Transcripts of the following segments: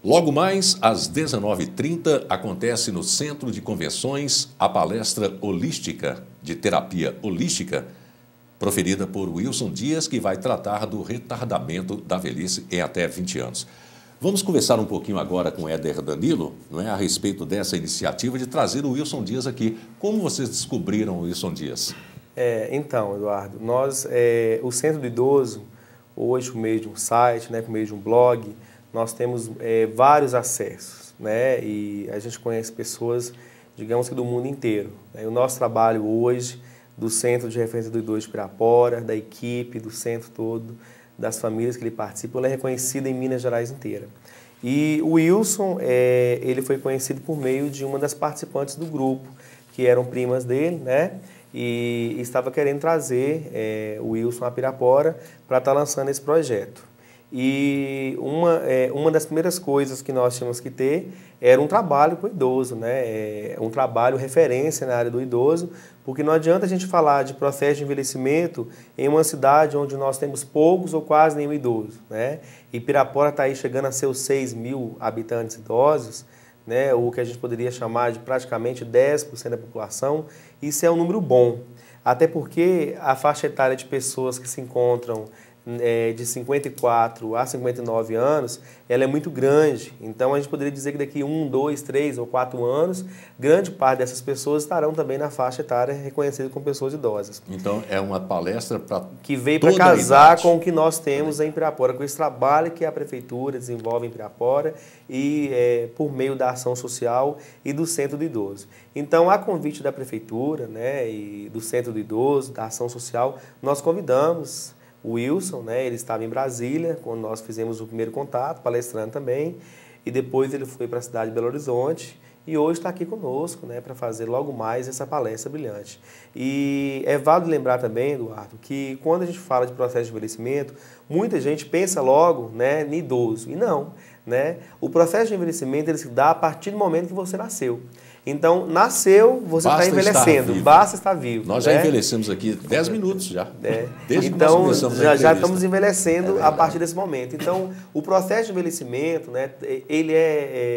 Logo mais, às 19h30, acontece no Centro de Convenções a palestra holística de terapia holística, proferida por Wilson Dias, que vai tratar do retardamento da velhice em até 20 anos. Vamos conversar um pouquinho agora com Éder Danilo, não é, a respeito dessa iniciativa de trazer o Wilson Dias aqui. Como vocês descobriram o Wilson Dias? Então, Eduardo, o Centro do Idoso, hoje por meio de um site, né, por meio de um blog, nós temos vários acessos, né, e a gente conhece pessoas, digamos que do mundo inteiro. Né? O nosso trabalho hoje, do Centro de Referência do Idoso de Pirapora, da equipe, do centro todo, das famílias que ele participa, ele é reconhecido em Minas Gerais inteira. E o Wilson, ele foi conhecido por meio de uma das participantes do grupo, que eram primas dele, né? E estava querendo trazer o Wilson a Pirapora para estar lançando esse projeto. E uma das primeiras coisas que nós tínhamos que ter era um trabalho com o idoso, né? Um trabalho referência na área do idoso, porque não adianta a gente falar de processo de envelhecimento em uma cidade onde nós temos poucos ou quase nenhum idoso, né? E Pirapora está aí chegando a seus 6.000 habitantes idosos, né, o que a gente poderia chamar de praticamente 10% da população. Isso é um número bom, até porque a faixa etária de pessoas que se encontram de 54 a 59 anos, ela é muito grande. Então a gente poderia dizer que daqui 1, 2, 3 ou 4 anos, grande parte dessas pessoas estarão também na faixa etária reconhecida como pessoas idosas. Então é uma palestra para que veio para casar com o que nós temos em Pirapora, com esse trabalho que a Prefeitura desenvolve em Pirapora e por meio da ação social e do Centro do Idoso. Então, a convite da Prefeitura, né, e do Centro do Idoso, da ação social, nós convidamos o Wilson, né, ele estava em Brasília, quando nós fizemos o primeiro contato, palestrando também, e depois ele foi para a cidade de Belo Horizonte, e hoje está aqui conosco, né, para fazer logo mais essa palestra brilhante. E é válido lembrar também, Eduardo, que quando a gente fala de processo de envelhecimento, muita gente pensa logo, né, em idoso, e não. Né? O processo de envelhecimento ele se dá a partir do momento que você nasceu. Então, nasceu, você está envelhecendo, basta estar vivo. Nós já envelhecemos aqui 10 minutos já. Desde então, já estamos envelhecendo a partir desse momento. Então, o processo de envelhecimento, né, ele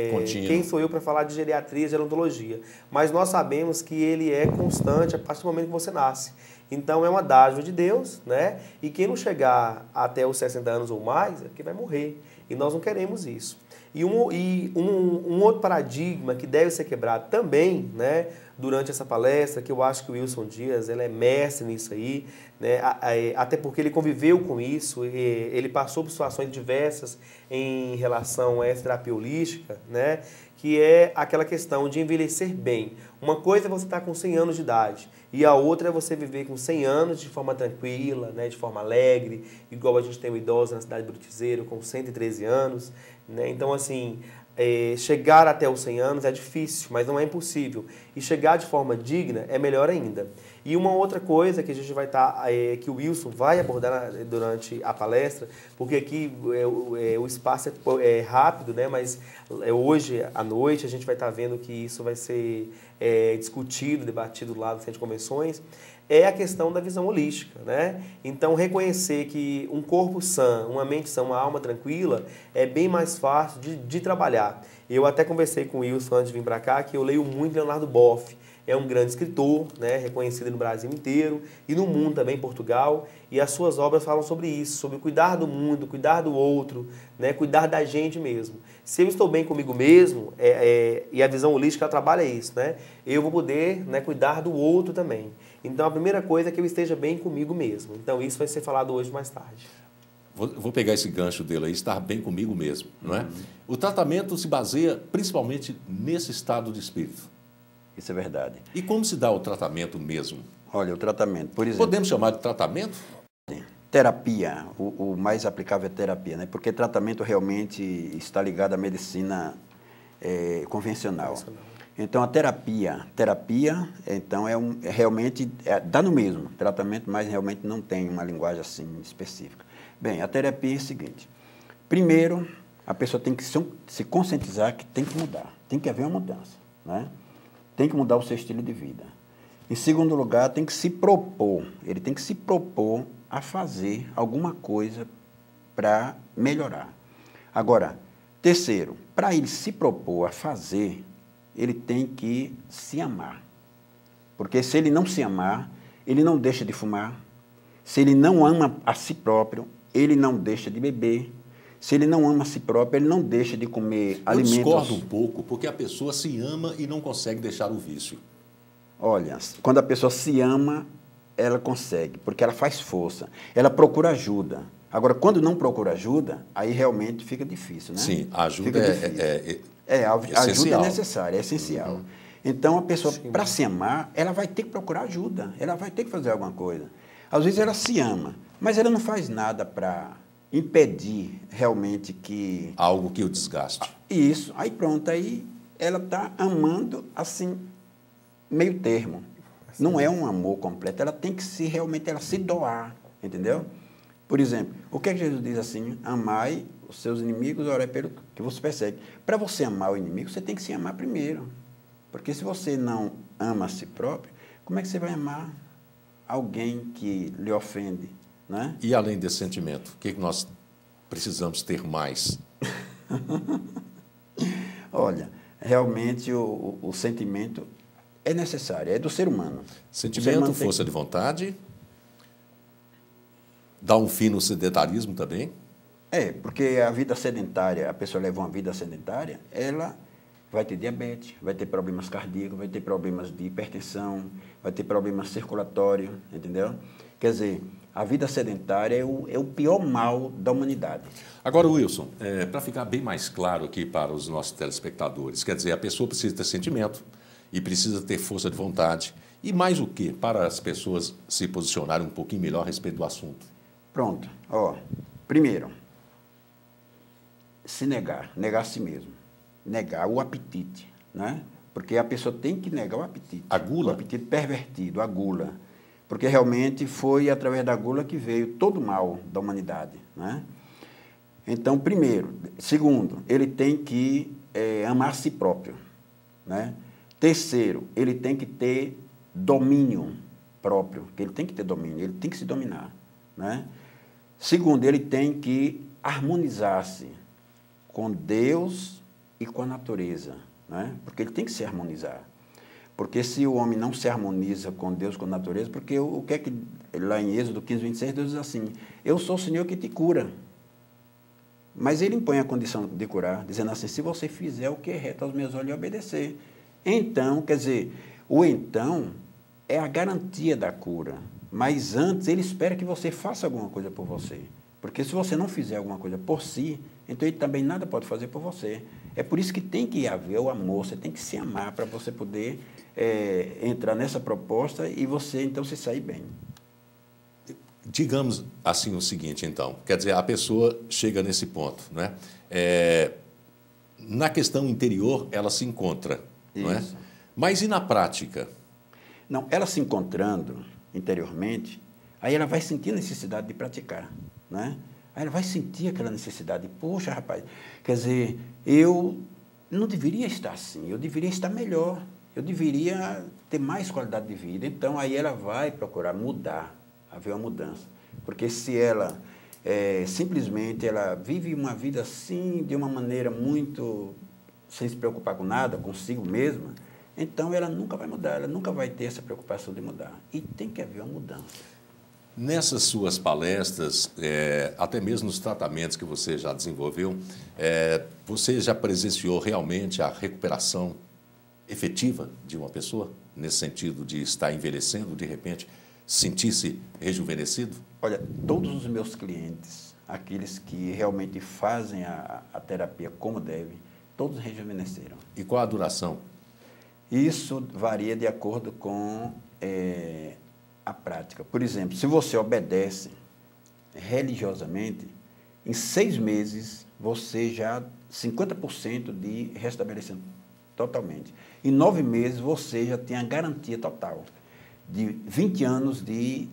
contínuo. Quem sou eu para falar de geriatria, gerontologia? Mas nós sabemos que ele é constante a partir do momento que você nasce. Então, é uma dádiva de Deus, né? E quem não chegar até os 60 anos ou mais é porque vai morrer. E nós não queremos isso. E um outro paradigma que deve ser quebrado também, né, durante essa palestra, que eu acho que o Wilson Dias ele é mestre nisso aí, né, até porque ele conviveu com isso, ele passou por situações diversas em relação a essa terapia holística, né, que é aquela questão de envelhecer bem. Uma coisa é você estar com 100 anos de idade e a outra é você viver com 100 anos de forma tranquila, né, de forma alegre, igual a gente tem um idoso na cidade de Brutizeiro com 113 anos. Né? Então, assim, chegar até os 100 anos é difícil, mas não é impossível. E chegar de forma digna é melhor ainda. E uma outra coisa que a gente vai estar, que o Wilson vai abordar durante a palestra, porque aqui o espaço é rápido, né? Mas hoje à noite a gente vai estar vendo que isso vai ser discutido, debatido lá no Centro de Convenções, é a questão da visão holística, né? Então, reconhecer que um corpo sã, uma mente sã, uma alma tranquila, é bem mais fácil de trabalhar. Eu até conversei com o Wilson antes de vir para cá, que eu leio muito Leonardo Boff. É um grande escritor, né, reconhecido no Brasil inteiro e no mundo também, em Portugal, e as suas obras falam sobre isso, sobre cuidar do mundo, cuidar do outro, né, cuidar da gente mesmo. Se eu estou bem comigo mesmo, e a visão holística ela trabalha isso, né, eu vou poder, né, cuidar do outro também. Então, a primeira coisa é que eu esteja bem comigo mesmo. Então, isso vai ser falado hoje mais tarde. Vou pegar esse gancho dele aí, estar bem comigo mesmo, não é? O tratamento se baseia principalmente nesse estado de espírito. Isso é verdade. E como se dá o tratamento mesmo? Olha, o tratamento, por exemplo... Podemos chamar de tratamento? Terapia, o mais aplicável é terapia, né? Porque tratamento realmente está ligado à medicina convencional. Então, a terapia então, realmente dá no mesmo tratamento, mas realmente não tem uma linguagem assim específica. Bem, a terapia é o seguinte. Primeiro, a pessoa tem que se conscientizar que tem que mudar, tem que haver uma mudança, né? Tem que mudar o seu estilo de vida. Em segundo lugar, tem que se propor, ele tem que se propor a fazer alguma coisa para melhorar. Agora, Terceiro, para ele se propor a fazer, ele tem que se amar. Porque se ele não se amar, ele não deixa de fumar. Se ele não ama a si próprio, ele não deixa de beber. Se ele não ama a si próprio, ele não deixa de comer alimentos... Eu discordo um pouco, porque a pessoa se ama e não consegue deixar o vício. Olha, quando a pessoa se ama, ela consegue, porque ela faz força, ela procura ajuda. Agora, quando não procura ajuda, aí realmente fica difícil, né? Sim, a ajuda a ajuda essencial. é necessária, é essencial. Então, a pessoa, para se amar, ela vai ter que procurar ajuda, ela vai ter que fazer alguma coisa. Às vezes ela se ama, mas ela não faz nada para impedir realmente que... Algo que o desgaste. Isso, aí pronto, aí ela está amando assim, meio termo. Não é um amor completo, ela tem que realmente ela se doar, entendeu? Por exemplo, o que é que Jesus diz assim? Amai os seus inimigos, orai pelo que você persegue. Para você amar o inimigo, você tem que se amar primeiro. Porque se você não ama a si próprio, como é que você vai amar alguém que lhe ofende, né? E além desse sentimento, o que nós precisamos ter mais? Olha, realmente o sentimento é necessário, é do ser humano. Sentimento, força de vontade, dá um fim no sedentarismo também. Porque a vida sedentária, a pessoa leva uma vida sedentária, ela vai ter diabetes, vai ter problemas cardíacos, vai ter problemas de hipertensão, vai ter problemas circulatórios, entendeu? Quer dizer, a vida sedentária é o pior mal da humanidade. Agora, Wilson, para ficar bem mais claro aqui para os nossos telespectadores, quer dizer, a pessoa precisa ter sentimento e precisa ter força de vontade. E mais o quê? Para as pessoas se posicionarem um pouquinho melhor a respeito do assunto. Pronto. Primeiro, se negar a si mesmo. Negar o apetite, né? Porque a pessoa tem que negar o apetite. A gula? O apetite pervertido, a gula. Porque realmente foi através da gula que veio todo o mal da humanidade, né? Então, primeiro. Segundo, ele tem que amar a si próprio, né? Terceiro, ele tem que ter domínio próprio, que ele tem que ter domínio, ele tem que se dominar, né? Segundo, ele tem que harmonizar-se com Deus e com a natureza, né? Porque ele tem que se harmonizar. Porque se o homem não se harmoniza com Deus, com a natureza, porque o que é que lá em Êxodo 15, 26, Deus diz assim, eu sou o Senhor que te cura. Mas ele impõe a condição de curar, dizendo assim, se você fizer o que é reto aos meus olhos e obedecer. Então, quer dizer, o então é a garantia da cura. Mas antes, ele espera que você faça alguma coisa por você. Porque se você não fizer alguma coisa por si, então ele também nada pode fazer por você. É por isso que tem que haver o amor, você tem que se amar para você poder entrar nessa proposta e você, então, se sair bem. Digamos assim o seguinte, então, quer dizer, a pessoa chega nesse ponto, né? Na questão interior, ela se encontra, não é? Mas e na prática? Não, ela se encontrando interiormente, aí ela vai sentir a necessidade de praticar, né? Aí ela vai sentir aquela necessidade, poxa, rapaz, quer dizer, eu não deveria estar assim, eu deveria estar melhor, eu deveria ter mais qualidade de vida. Então, aí ela vai procurar mudar, haver uma mudança. Porque se ela simplesmente ela vive uma vida assim, de uma maneira muito sem se preocupar com nada, consigo mesma, então ela nunca vai mudar, ela nunca vai ter essa preocupação de mudar. E tem que haver uma mudança. Nessas suas palestras, até mesmo nos tratamentos que você já desenvolveu, você já presenciou realmente a recuperação efetiva de uma pessoa, nesse sentido de estar envelhecendo, de repente, sentir-se rejuvenescido? Olha, todos os meus clientes, aqueles que realmente fazem a terapia como deve, todos rejuvenesceram. E qual a duração? Isso varia de acordo com a prática. Por exemplo, se você obedece religiosamente, em 6 meses você já 50% de restabelecimento totalmente. Em 9 meses você já tem a garantia total de 20 anos de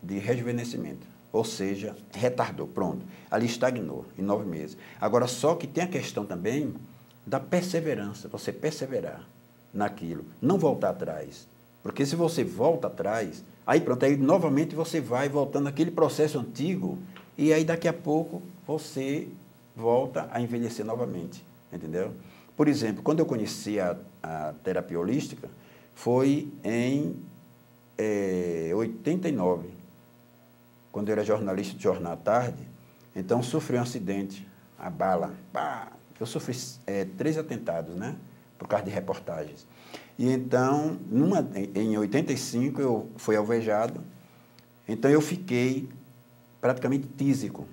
rejuvenescimento. Ou seja, retardou, pronto. Ali estagnou em 9 meses. Agora, só que tem a questão também da perseverança, você perseverar naquilo, não voltar atrás. Porque se você volta atrás, aí pronto, aí novamente você vai voltando àquele processo antigo e aí daqui a pouco você volta a envelhecer novamente, entendeu? Por exemplo, quando eu conheci a terapia holística, foi em 89, quando eu era jornalista de Jornal à Tarde. Então, sofri um acidente, a bala, pá, eu sofri 3 atentados, né, por causa de reportagens. E então, em 85, eu fui alvejado, então eu fiquei praticamente tísico.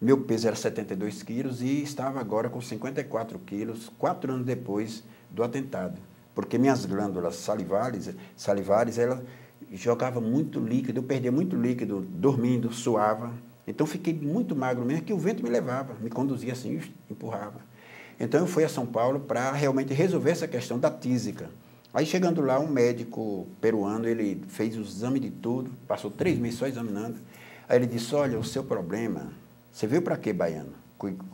Meu peso era 72 quilos e estava agora com 54 quilos, 4 anos depois do atentado. Porque minhas glândulas salivares elas jogavam muito líquido, eu perdia muito líquido, dormindo, suava. Então, fiquei muito magro mesmo, que o vento me levava, me conduzia assim, empurrava. Então, eu fui a São Paulo para realmente resolver essa questão da tísica. Aí, chegando lá, um médico peruano, ele fez o exame de tudo, passou 3 meses só examinando. Aí ele disse, olha, o seu problema, você veio para quê, baiano?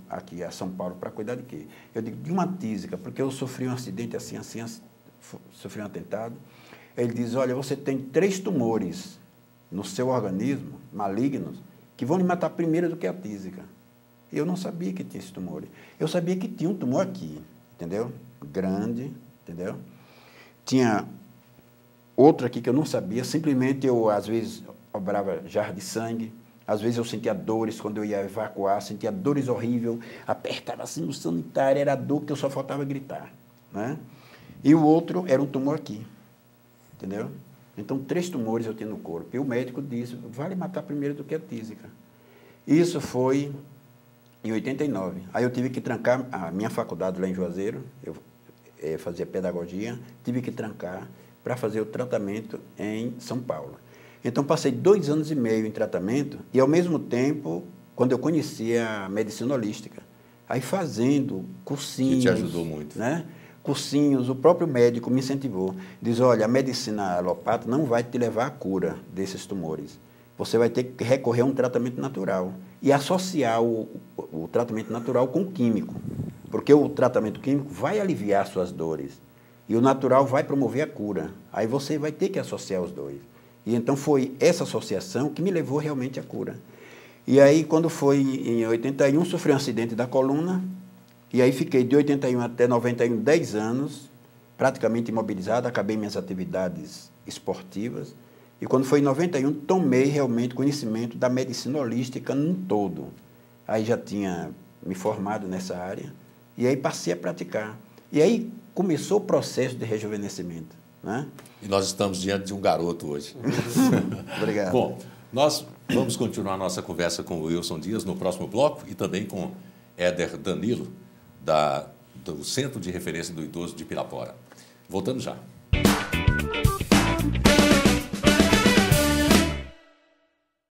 Aqui a São Paulo, para cuidar de quê? Eu digo, de uma tísica, porque eu sofri um acidente assim, sofri um atentado. Ele diz, olha, você tem 3 tumores no seu organismo, malignos, que vão lhe matar primeiro do que a tísica. Eu não sabia que tinha esse tumor. Eu sabia que tinha um tumor aqui, entendeu? Grande, entendeu? Tinha outro aqui que eu não sabia, simplesmente eu, às vezes, obrava jarro de sangue, às vezes eu sentia dores quando eu ia evacuar, sentia dores horríveis, apertava assim no sanitário, era dor que eu só faltava gritar, né? E o outro era um tumor aqui, entendeu? Então, 3 tumores eu tinha no corpo. E o médico disse, vale matar primeiro do que a tísica. Isso foi em 89. Aí eu tive que trancar a minha faculdade lá em Juazeiro, eu fazia pedagogia, tive que trancar para fazer o tratamento em São Paulo. Então, passei 2 anos e meio em tratamento e, ao mesmo tempo, quando eu conheci a medicina holística, aí fazendo cursinhos... Que te ajudou muito. Né? Cursinhos, o próprio médico me incentivou. Diz, olha, a medicina alopata não vai te levar à cura desses tumores. Você vai ter que recorrer a um tratamento natural e associar o tratamento natural com o químico, porque o tratamento químico vai aliviar suas dores e o natural vai promover a cura. Aí você vai ter que associar os dois. E então foi essa associação que me levou realmente à cura. E aí, quando foi em 81, sofri um acidente da coluna, e aí fiquei de 81 até 91, 10 anos, praticamente imobilizado, acabei minhas atividades esportivas, e quando foi em 91, tomei realmente conhecimento da medicina holística num todo. Aí já tinha me formado nessa área, e aí passei a praticar. E aí começou o processo de rejuvenescimento, né? E nós estamos diante de um garoto hoje. Obrigado. Bom, nós vamos continuar nossa conversa com o Wilson Dias no próximo bloco e também com Éder Danilo, do Centro de Referência do Idoso de Pirapora. Voltamos já.